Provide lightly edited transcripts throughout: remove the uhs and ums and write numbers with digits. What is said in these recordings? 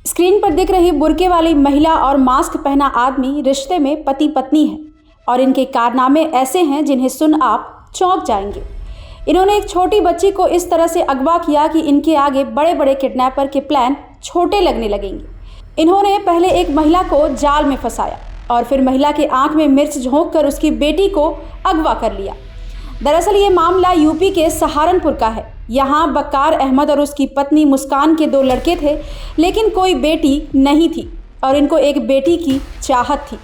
Screen पर दिख रही बुर्के वाली महिला और मास्क पहना आदमी रिश्ते में पति पत्नी है और इनके कारनामे ऐसे हैं जिन्हें सुन आप चौंक जाएंगे। इन्होंने एक छोटी बच्ची को इस तरह से अगवा किया कि इनके आगे बड़े बड़े किडनैपर के प्लान छोटे लगने लगेंगे। इन्होंने पहले एक महिला को जाल में फंसाया और फिर महिला के आंख में मिर्च झोंककर उसकी बेटी को अगवा कर लिया। दरअसल ये मामला यूपी के सहारनपुर का है। यहाँ बक्कार अहमद और उसकी पत्नी मुस्कान के 2 लड़के थे, लेकिन कोई बेटी नहीं थी और इनको एक बेटी की चाहत थी,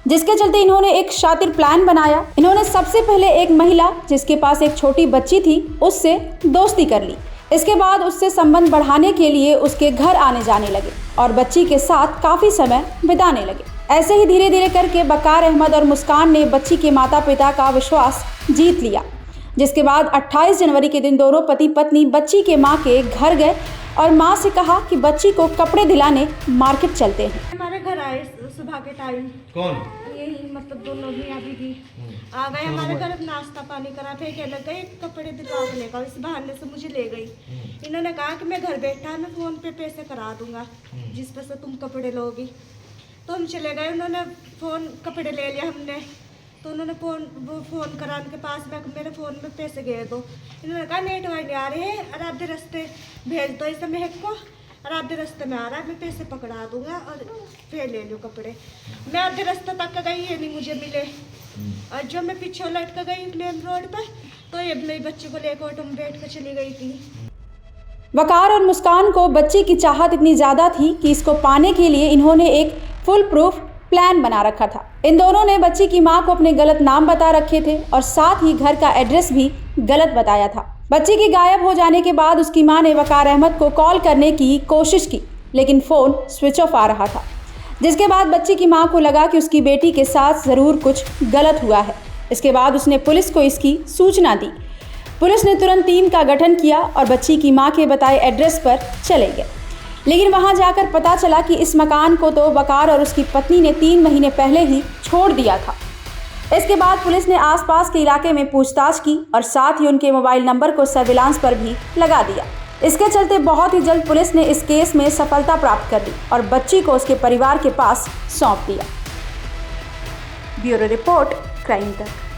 जिसके चलते इन्होंने एक शातिर प्लान बनाया। इन्होंने सबसे पहले एक महिला जिसके पास एक छोटी बच्ची थी उससे दोस्ती कर ली। इसके बाद उससे संबंध बढ़ाने के लिए उसके घर आने जाने लगे और बच्ची के साथ काफ़ी समय बिताने लगे। ऐसे ही धीरे धीरे करके बक्कार अहमद और मुस्कान ने बच्ची के माता पिता का विश्वास जीत लिया, जिसके बाद 28 जनवरी के दिन दोनों पति पत्नी बच्ची के मां के घर गए और मां से कहा कि बच्ची को कपड़े दिलाने मार्केट चलते हैं। हमारे घर आए सुबह के टाइम। कौन? यही मतलब दोनों भी अभी भी आ गए हमारे घर, नाश्ता पानी करा, फिर कहने लगे कपड़े दिलवा के लेगा। इस बहाने से मुझे ले गई। इन्होंने कहा कि मैं घर बैठा मैं फ़ोन पे पैसे करा दूंगा जिस पे से तुम कपड़े लोगी। तो हम चले गए, उन्होंने कपड़े ले लिया हमने। तो उन्होंने फ़ोन कराने के पास में मेरे फ़ोन में पैसे गए दो। इन्होंने कहा नेट वाई नहीं आ रहे हैं और आधे रास्ते भेज दो इसे महक को, और आधे रास्ते में आ रहा है मैं पैसे पकड़ा दूंगा और फिर ले लो कपड़े। मैं आधे रास्ते तक गई, ये नहीं मुझे मिले और जो मैं पीछे लट कर गई मेन रोड पर, तो ये मेरी बच्ची को लेकर ऑटो में बैठ कर चली गई थी। वकार और मुस्कान को बच्ची की चाहत इतनी ज़्यादा थी कि इसको पाने के लिए इन्होंने एक फुल प्रूफ प्लान बना रखा था। इन दोनों ने बच्ची की मां को अपने गलत नाम बता रखे थे और साथ ही घर का एड्रेस भी गलत बताया था। बच्ची के गायब हो जाने के बाद उसकी मां ने वकार अहमद को कॉल करने की कोशिश की, लेकिन फ़ोन स्विच ऑफ आ रहा था, जिसके बाद बच्ची की मां को लगा कि उसकी बेटी के साथ ज़रूर कुछ गलत हुआ है। इसके बाद उसने पुलिस को इसकी सूचना दी। पुलिस ने तुरंत टीम का गठन किया और बच्ची की मां के बताए एड्रेस पर चले गए, लेकिन वहां जाकर पता चला कि इस मकान को तो वकार और उसकी पत्नी ने 3 महीने पहले ही छोड़ दिया था। इसके बाद पुलिस ने आसपास के इलाके में पूछताछ की और साथ ही उनके मोबाइल नंबर को सर्विलांस पर भी लगा दिया। इसके चलते बहुत ही जल्द पुलिस ने इस केस में सफलता प्राप्त कर ली और बच्ची को उसके परिवार के पास सौंप दिया। ब्यूरो रिपोर्ट, क्राइम तक।